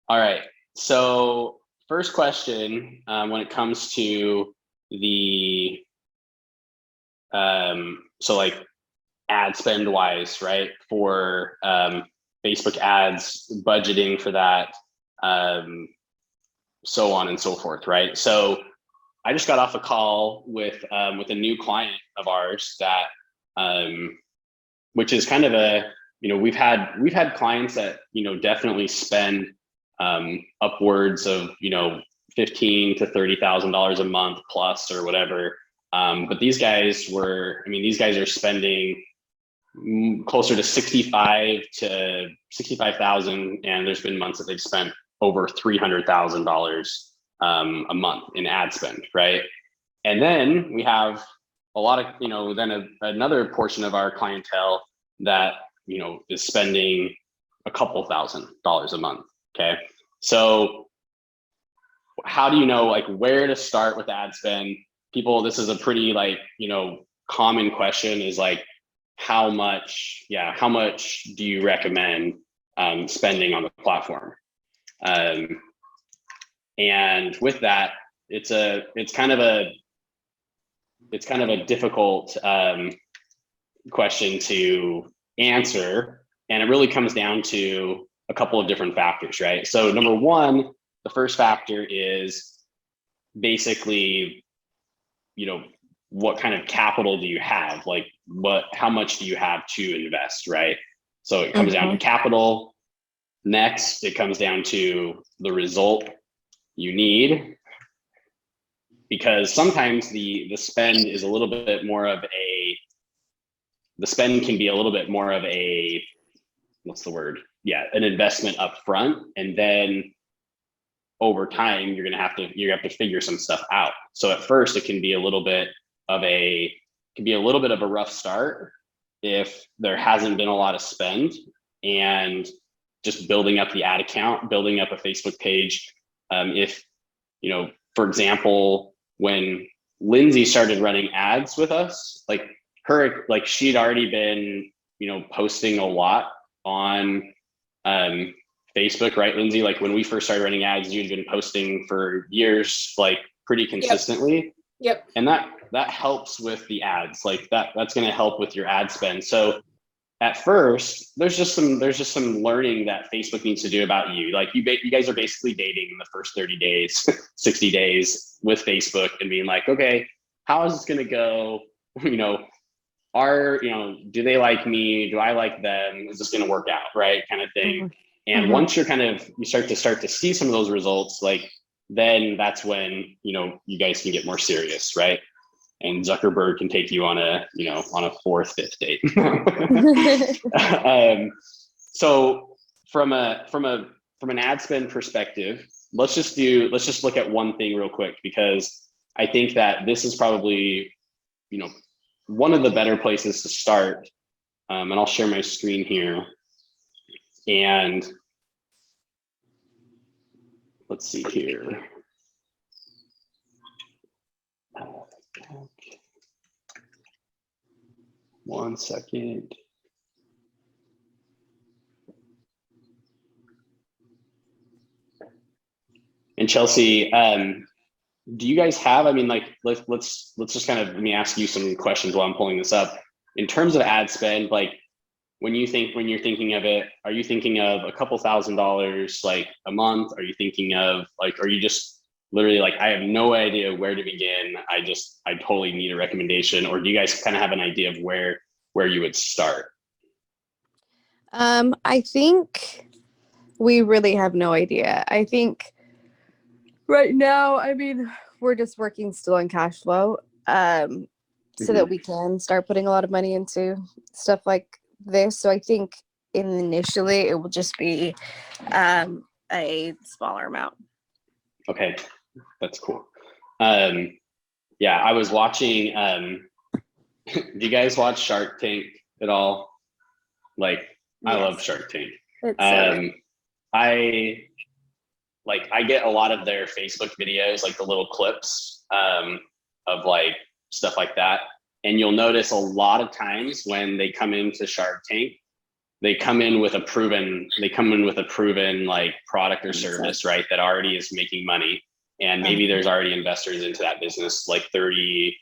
All right. So first question, when it comes to the so like ad spend wise, right? For Facebook ads, budgeting for that, um, so on and so forth, right? So I just got off a call with a new client of ours that which is kind of a, we've had clients that definitely spend upwards of 15 to $30,000 a month plus or whatever. But these guys were, I mean, these guys are spending closer to 65,000, and there's been months that they've spent over $300,000 a month in ad spend, right? And then we have a lot of, another portion of our clientele that, is spending a couple $1,000s a month. Okay. So how do you know like where to start with ad spend? People, this is a pretty like, common question is like, how much do you recommend spending on the platform? And with that, it's kind of a difficult question to answer, and it really comes down to a couple of different factors, right? So number one, the first factor is basically, what kind of capital do you have? Like how much do you have to invest, right? So it comes down to capital. Next, it comes down to the result you need, because sometimes the spend is a little bit more of a, the spend can be a little bit more of a, what's the word? Yeah, an investment up front, and then over time you have to figure some stuff out. So at first it can be a little bit of a rough start if there hasn't been a lot of spend, and just building up the ad account, building up a Facebook page. If, for example, when Lindsay started running ads with us, she'd already been, posting a lot on Facebook, right, Lindsay? Like when we first started running ads, you'd been posting for years, like pretty consistently. Yep. And that helps with the ads. Like that's going to help with your ad spend. So at first, there's just some learning that Facebook needs to do about you. Like you guys are basically dating in the first 30 days, 60 days with Facebook, and being like, okay, how is this going to go? Do they like me? Do I like them? Is this going to work out? Right. Kind of thing. And once you start to see some of those results, like then that's when, you guys can get more serious. Right. And Zuckerberg can take you on a fourth, fifth date. So from an ad spend perspective, let's just look at one thing real quick, because I think that this is probably, one of the better places to start. And I'll share my screen here. And let's see here. One second. And Chelsea, do you guys have, I mean, like, let's just kind of, let me ask you some questions while I'm pulling this up. In terms of ad spend, like when you're thinking of it, are you thinking of a couple $1,000s like a month? Are you thinking of like, are you just literally like, I have no idea where to begin, I totally need a recommendation? Or do you guys kind of have an idea of where you would start? I think we really have no idea. I think right now, I mean, we're just working still on cash flow, so that we can start putting a lot of money into stuff like this. So I think initially it will just be a smaller amount. Okay, that's cool. Yeah, I was watching, do you guys watch Shark Tank at all? Like, yes. I love Shark Tank. I get a lot of their Facebook videos, like the little clips of like stuff like that. And you'll notice a lot of times when they come into Shark Tank, they come in with a proven like product or service, right, that already is making money, and maybe there's already investors into that business, like 30%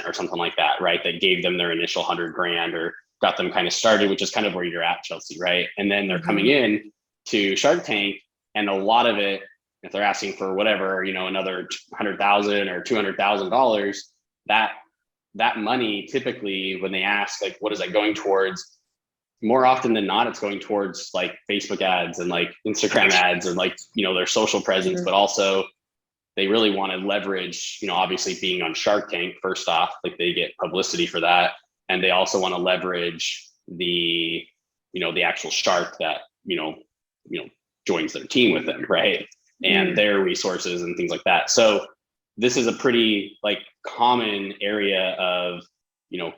or something like that, right, that gave them their initial 100 grand or got them kind of started, which is kind of where you're at, Chelsea, right? And then they're coming in to Shark Tank, and a lot of it, if they're asking for whatever, another $100,000 or $200,000, that money, typically when they ask, like, what is that going towards? More often than not, it's going towards like Facebook ads and like Instagram ads and like, their social presence, but also they really want to leverage, obviously being on Shark Tank, first off, like they get publicity for that. And they also want to leverage the, the actual shark that, joins their team with them, right? And their resources and things like that. So this is a pretty like common area of,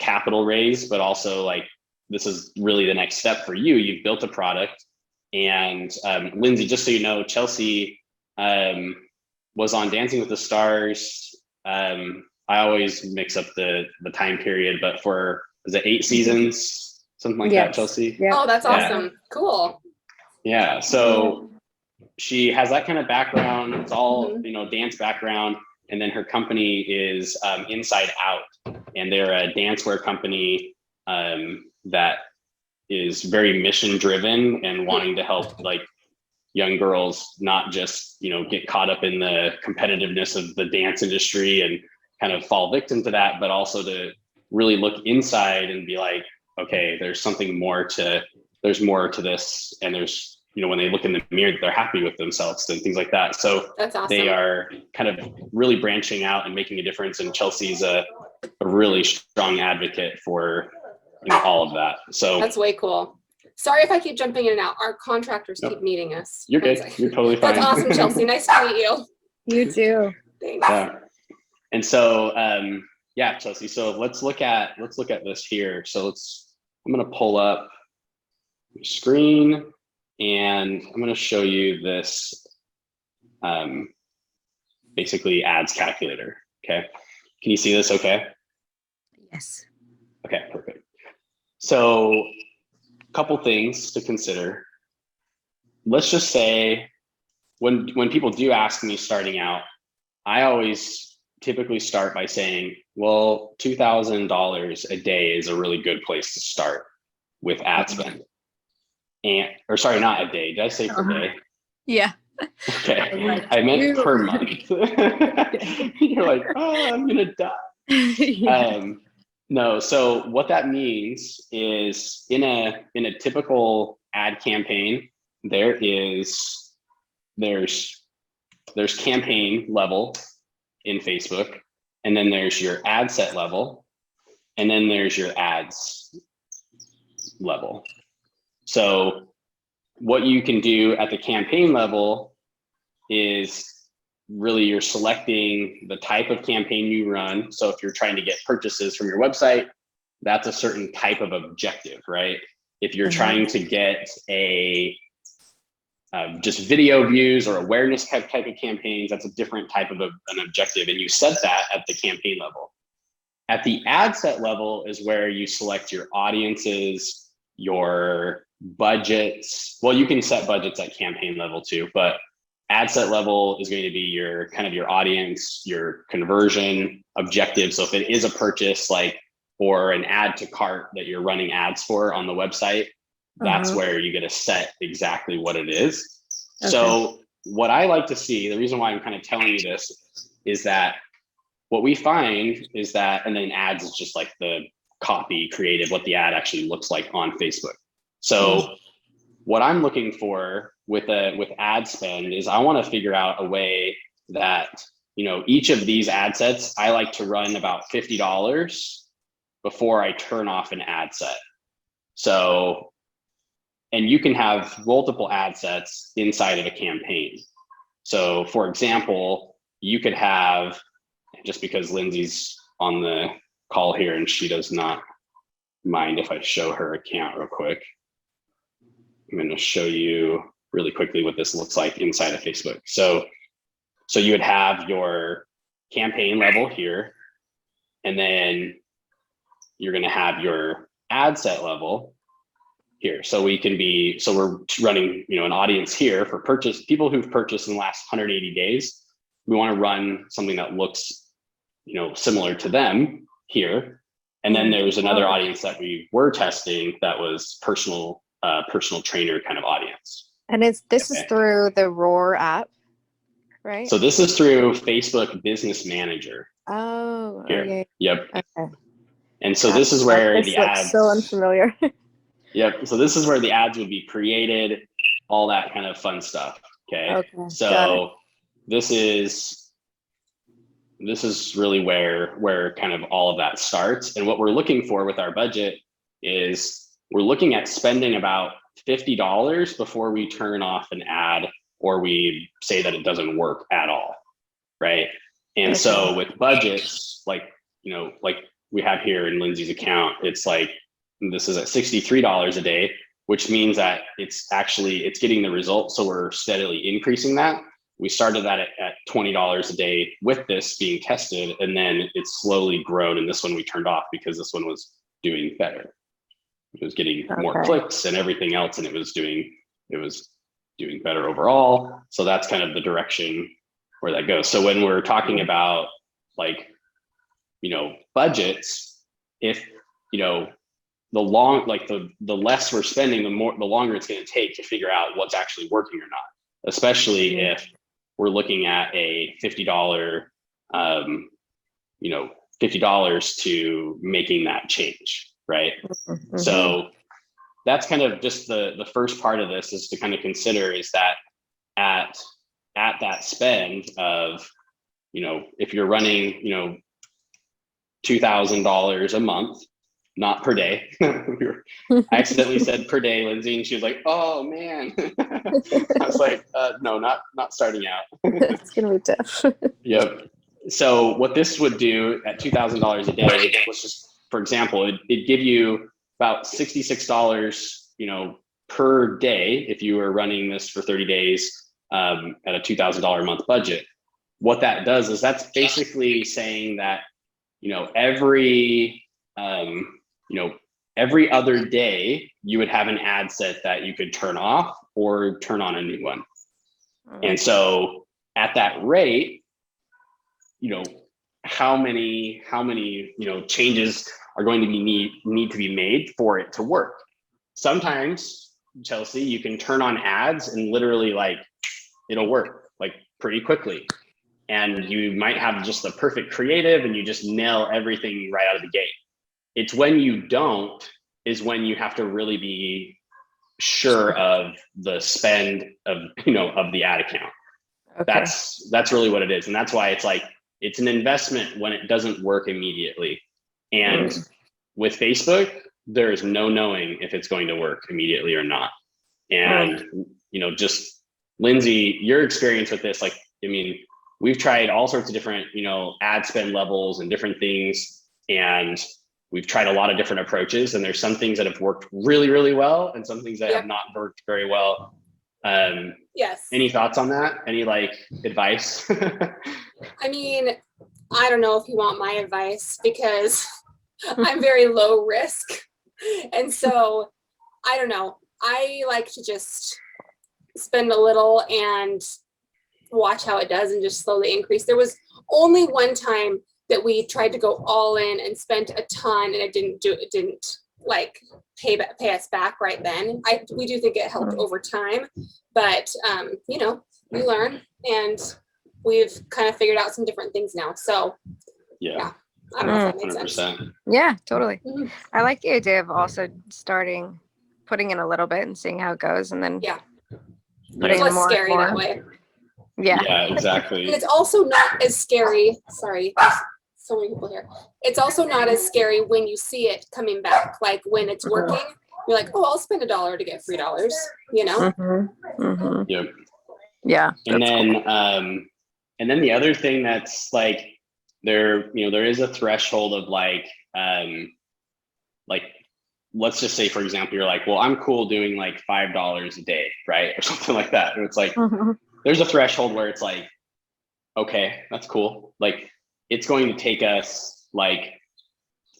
capital raise, but also like, this is really the next step for you. You've built a product. And Lindsay, just so you know, Chelsea was on Dancing with the Stars. I always mix up the time period, but is it 8 seasons? Something like that, Chelsea? Yeah. Oh, that's awesome. Cool. Yeah, so she has that kind of background. It's all, dance background. And then her company is Inside Out. And they're a dancewear company that is very mission driven and wanting to help like young girls not just get caught up in the competitiveness of the dance industry and kind of fall victim to that, but also to really look inside and be like, okay, there's more to this, and there's when they look in the mirror, they're happy with themselves and things like that. So that's awesome. They are kind of really branching out and making a difference, and Chelsea's a really strong advocate for all of that. So that's way cool. Sorry if I keep jumping in and out. Our contractors keep needing us. You're good. You're totally fine. That's awesome, Chelsea. Nice to meet you. You too. Thanks. Yeah. And so, Chelsea. So let's look at this here. So I'm going to pull up your screen, and I'm going to show you this, basically ads calculator. Okay. Can you see this? Okay. Yes. Okay, perfect. So a couple things to consider. Let's just say when people do ask me starting out, I always typically start by saying, well, $2,000 a day is a really good place to start with ad spend. Or sorry, not a day. Did I say per day? Yeah. Okay. I meant per month. You're like, oh, I'm gonna die. No, so what that means is in a typical ad campaign, there's campaign level in Facebook, and then there's your ad set level, and then there's your ads level. So what you can do at the campaign level is really you're selecting the type of campaign you run. So if you're trying to get purchases from your website, that's a certain type of objective, right? If you're trying to get just video views or awareness type of campaigns, that's a different type of an objective, and you set that at the campaign level. At the ad set level is where you select your audiences, your budgets. Well, you can set budgets at campaign level too, but ad set level is going to be your kind of your audience, your conversion objective. So if it is a purchase, like, or an add to cart that you're running ads for on the website, that's where you get to set exactly what it is. Okay. So what I like to see, the reason why I'm kind of telling you this is that what we find is that, and then ads is just like the copy creative, what the ad actually looks like on Facebook. So what I'm looking for with ad spend is I want to figure out a way that, each of these ad sets, I like to run about $50 before I turn off an ad set. So, and you can have multiple ad sets inside of a campaign. So for example, you could have, just because Lindsay's on the call here and she does not mind if I show her account real quick. I'm going to show you really quickly what this looks like inside of Facebook. So you would have your campaign level here, and then you're going to have your ad set level, here. So we're running, an audience here for people who've purchased in the last 180 days. We want to run something that looks, similar to them here. And then there's another audience that we were testing that was personal trainer kind of audience. And this is through the Roar app, right? So this is through Facebook Business Manager. Oh, Here. okay. Yep. Okay. And so this is where this the looks ads. so unfamiliar. Yep. So this is where the ads would be created, all that kind of fun stuff. Okay. Okay, got So this is really where kind of all of that starts. And what we're looking for with our budget is we're looking at spending about $50 before we turn off an ad or we say that it doesn't work at all. Right. And Okay. so with budgets, like we have here in Lindsay's account, it's like, this is at $63 a day, which means that it's getting the results. So we're steadily increasing that. We started that at $20 a day with this being tested, and then it's slowly grown. And this one we turned off because this one was doing better. It was getting more Okay. clicks and everything else, and it was doing better overall. So that's kind of the direction where that goes. So when we're talking about budgets, if the less we're spending, the longer it's going to take to figure out what's actually working or not, especially if we're looking at a $50 to making that change, right? Mhm. So that's kind of just the first part of this is to kind of consider is that at that spend of, if you're running, $2,000 a month, not per day. I accidentally said per day, Lindsay, and she was like, "Oh man." I was like, "No, not starting out." It's gonna be tough. Yep. So what this would do at $2,000 a day, let's just, for example, it'd give you about $66, per day if you were running this for 30 days at a $2,000 a month budget. What that does is that's basically saying that, every other day you would have an ad set that you could turn off or turn on a new one. And so at that rate, how many changes are going to need to be made for it to work. Sometimes, Chelsea, you can turn on ads and literally it'll work pretty quickly. And you might have just the perfect creative and you just nail everything right out of the gate. It's when you don't is when you have to really be sure of the spend of the ad account. Okay. That's really what it is. And that's why it's an investment when it doesn't work immediately. And with Facebook, there is no knowing if it's going to work immediately or not. And, just Lindsay, your experience with this, we've tried all sorts of different, ad spend levels and different things. And we've tried a lot of different approaches, and there's some things that have worked really, really well and some things that have not worked very well. Yes. Any thoughts on that? Any advice? I mean, I don't know if you want my advice because I'm very low risk. And so I don't know. I like to just spend a little and watch how it does and just slowly increase. There was only one time that we tried to go all in and spent a ton and it didn't pay us back right then. We do think it helped over time, but we learn and we've kind of figured out some different things now. So yeah, I don't know if that makes sense. 100%. Yeah, totally. Mhm. I like the idea of also putting in a little bit and seeing how it goes, and then It's less scary that way. Yeah, exactly. And it's also not as scary. Sorry, there's so many people here. It's also not as scary when you see it coming back. Like when it's working, you're like, oh, I'll spend $1 to get $3. Yep. Yeah. And then and then the other thing that's there is a threshold of let's just say, for example, you're like, well, I'm cool doing $5 a day, right? Or something like that. And it's there's a threshold where it's okay, that's cool. It's going to take us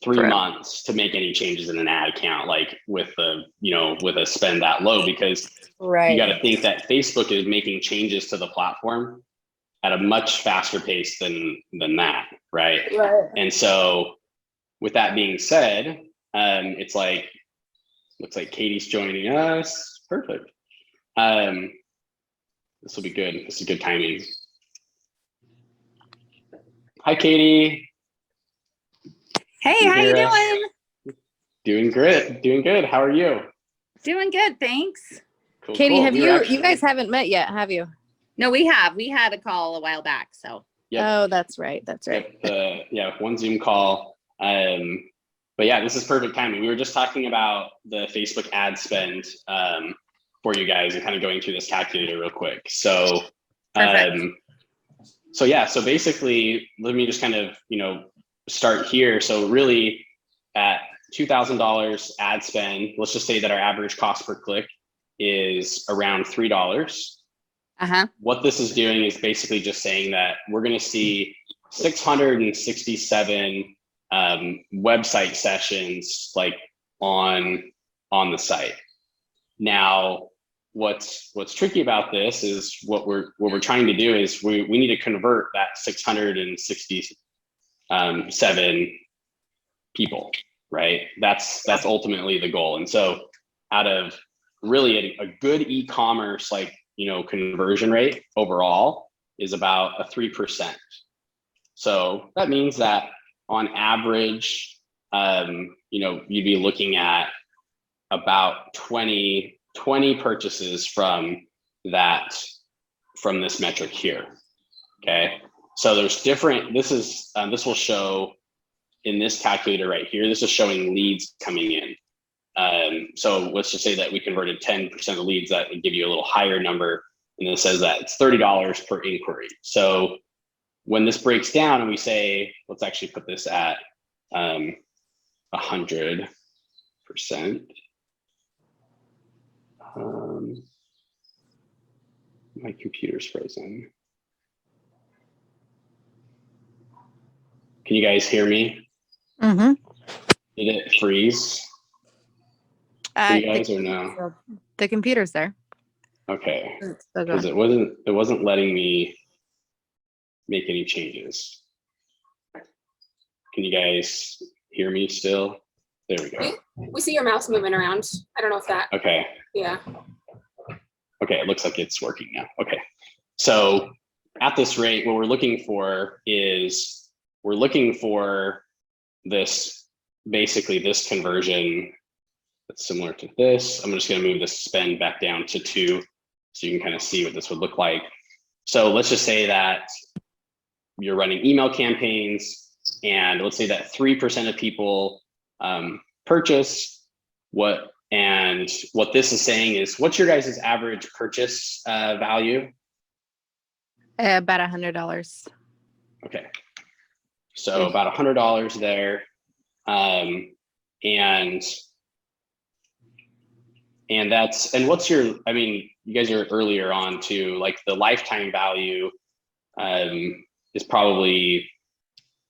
3 True. months to make any changes in an ad account, like with the, with a spend that low, because you got to think that Facebook is making changes to the platform at a much faster pace than that, right? Right. And so with that being said, it's like, looks like Katie's joining us. Perfect. This will be good. This is good timing. Hi, Katie. Hey, You how you hear us? doing? Doing great. Doing good. How are you? Doing good, thanks. Cool, Katie, cool. have We were you actually- you guys haven't met yet, have you? No, we had a call a while back, so. Yep. Oh, that's right. That's right. Yep, one Zoom call. But yeah, this is perfect timing. We were just talking about the Facebook ad spend for you guys and kind of going through this calculator real quick. So, Perfect. so basically, let me just kind of, start here. So really at $2,000 ad spend, let's just say that our average cost per click is around $3. Uh-huh. What this is doing is basically just saying that we're going to see 667 website sessions like on the site. Now, what's tricky about this is what we're trying to do is we need to convert that 667 people, right? That's ultimately the goal. And so out of really a good e-commerce conversion rate overall is about a 3%. So that means that on average, you'd be looking at about 20 purchases from this metric here. Okay. So there's different, this will show in this calculator right here, this is showing leads coming in. So let's just say that we converted 10% of the leads. That would give you a little higher number. And it says that it's $30 per inquiry. So when this breaks down and we say, let's actually put this at 100%. My computer's frozen. Can you guys hear me? Mm-hmm. Did it freeze for you guys or no? The computer's there. Okay, It's still because going. it wasn't letting me make any changes. Can you guys hear me still? There we go. We see your mouse moving around. I don't know if that, Okay. yeah. Okay, it looks like it's working now. Okay. So at this rate, what we're looking for is this, basically this conversion that's similar to this. I'm just going to move the spend back down to 2 so you can kind of see what this would look like. So let's just say that you're running email campaigns and let's say that 3% of people purchase what this is saying is, what's your guys' average purchase value? About $100. Okay. So about $100 there. And what's your, I mean, you guys are earlier on to like the lifetime value is probably,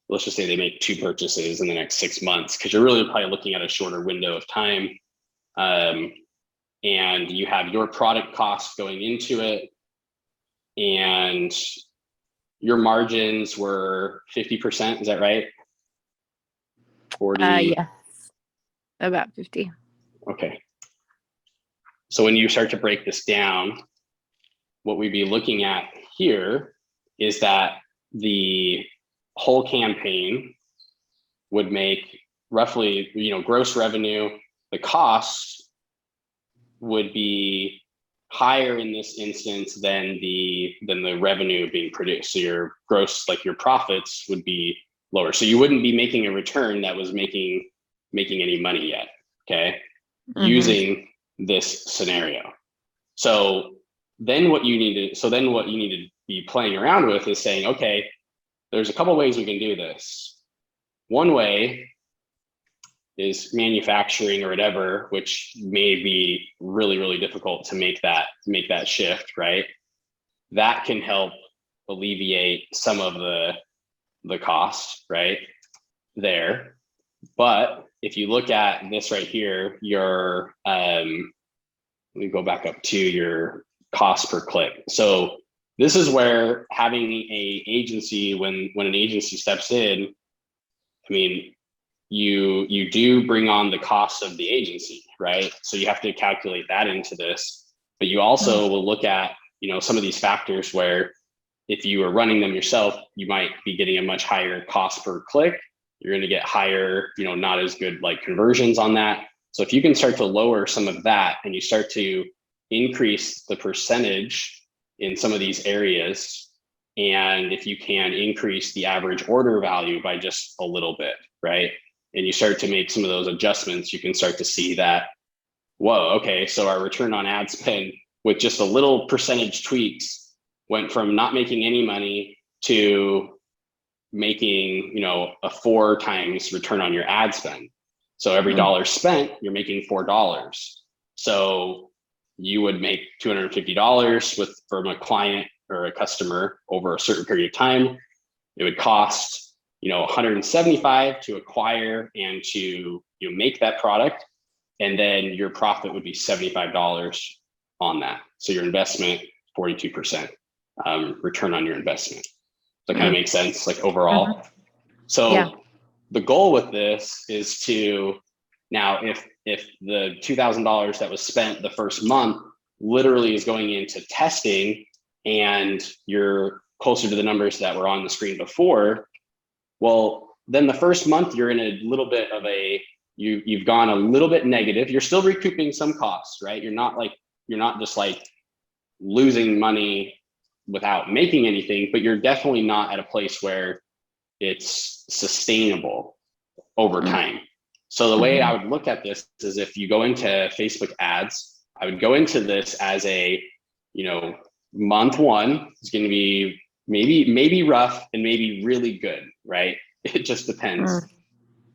let's just say they make 2 purchases in the next 6 months, because you're really probably looking at a shorter window of time. And you have your product costs going into it, and your margins were 50%, is that right? 40? Yes. About 50. Okay. So when you start to break this down, what we'd be looking at here is that the whole campaign would make roughly, gross revenue. The cost would be higher in this instance than the revenue being produced. So your gross, like your profits, would be lower. So you wouldn't be making a return that was making any money yet. Okay. Mm-hmm. Using this scenario. So then what you need to be playing around with is saying, okay, there's a couple ways we can do this. One way is manufacturing or whatever, which may be really, really difficult to make that shift, right? That can help alleviate some of the cost, right? There. But if you look at this right here, your, let me go back up to your cost per click. So this is where having a agency, when an agency steps in, I mean, you do bring on the cost of the agency, right? So you have to calculate that into this, but you also will look at, you know, some of these factors where if you are running them yourself, you might be getting a much higher cost per click. You're going to get higher, you know, not as good like conversions on that. So if you can start to lower some of that and you start to increase the percentage in some of these areas, and if you can increase the average order value by just a little bit, right? And you start to make some of those adjustments, you can start to see that, whoa, okay, so our return on ad spend with just a little percentage tweaks went from not making any money to making, you know, a 4 times return on your ad spend. So every dollar spent, you're making $4. So you would make $250 from a client or a customer over a certain period of time. It would cost, you know, $175 to acquire and to, you know, make that product. And then your profit would be $75 on that. So your investment, 42% return on your investment. That kind of makes sense, like overall. So Yeah. the goal with this is to, now if the $2,000 that was spent the first month literally is going into testing and you're closer to the numbers that were on the screen before, well, then the first month you're in a little bit of a, you've gone a little bit negative. You're still recouping some costs, right? You're not just like losing money without making anything, but you're definitely not at a place where it's sustainable over time. So the way I would look at this is if you go into Facebook ads, I would go into this as a, you know, month 1 is going to be maybe rough and maybe really good, right? It just depends.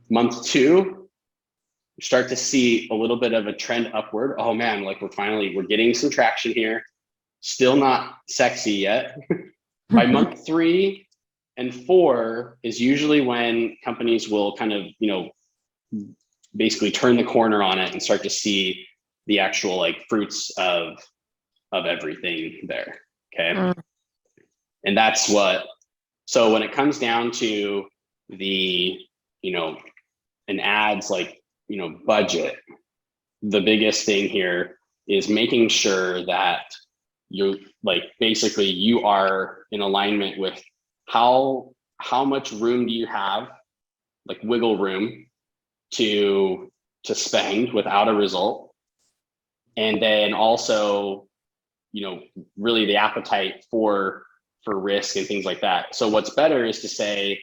Month 2, you start to see a little bit of a trend upward. Oh man, like we're getting some traction here. Still not sexy yet. By month 3 and 4 is usually when companies will kind of, you know, basically turn the corner on it and start to see the actual like fruits of everything there. Okay. And that's what, so when it comes down to the, you know, an ads like, you know, budget, the biggest thing here is making sure that you like basically you are in alignment with how much room do you have, like wiggle room to spend without a result. And then also, you know, really the appetite for risk and things like that. So what's better is to say,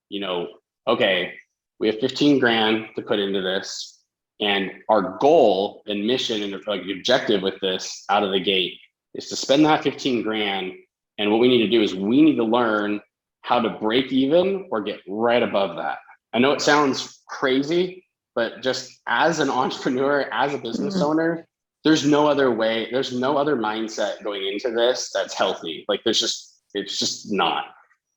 you know, okay, we have 15 grand to put into this, and our goal and mission and like objective with this out of the gate is to spend that 15 grand. And what we need to do is we need to learn how to break even or get right above that. I know it sounds crazy, but just as an entrepreneur, as a business owner, there's no other way, there's no other mindset going into this that's healthy. Like it's just not.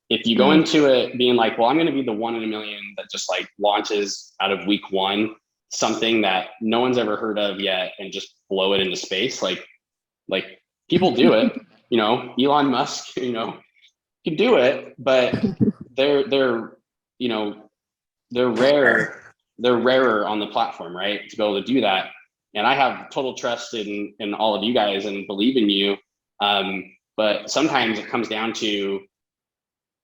If you go into it being like, well, I'm going to be the 1 in a million that just like launches out of week 1, something that no one's ever heard of yet and just blow it into space. Like people do it, you know, Elon Musk, you know, can do it, but they're, you know, they're rarer on the platform, right? To be able to do that. And I have total trust in all of you guys and believe in you. But sometimes it comes down to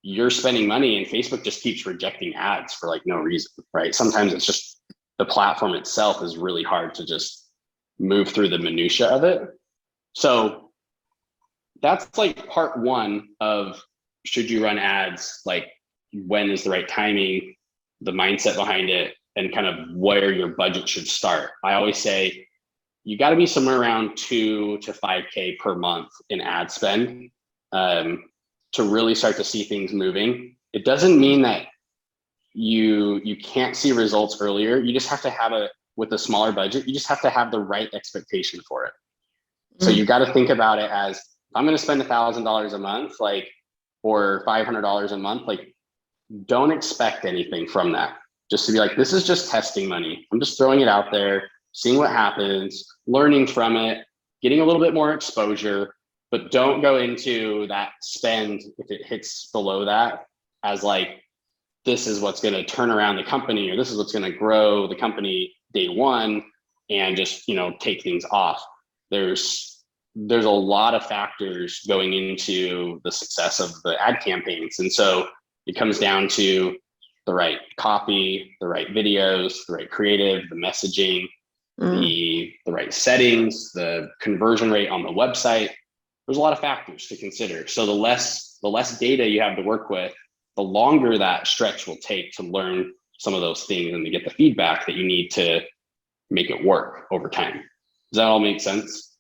you're spending money and Facebook just keeps rejecting ads for like no reason, right? Sometimes it's just the platform itself is really hard to just move through the minutia of it. So that's like part 1 of should you run ads, like when is the right timing, the mindset behind it, and kind of where your budget should start. I always say you got to be somewhere around 2 to 5K per month in ad spend to really start to see things moving. It doesn't mean that you can't see results earlier. You just have to have with a smaller budget, you just have to have the right expectation for it. So you got to think about it as, I'm going to spend $1,000 a month, like, or $500 a month, like, don't expect anything from that. just to be like, this is just testing money. I'm just throwing it out there, seeing what happens, learning from it, getting a little bit more exposure, but don't go into that spend if it hits below that as like, this is what's going to turn around the company, or this is what's going to grow the company day one, and just, you know, take things off. There's a lot of factors going into the success of the ad campaigns. And so it comes down to the right copy, the right videos, the right creative, the messaging, the right settings, the conversion rate on the website. There's a lot of factors to consider. So the less data you have to work with, the longer that stretch will take to learn some of those things and to get the feedback that you need to make it work over time. Does that all make sense?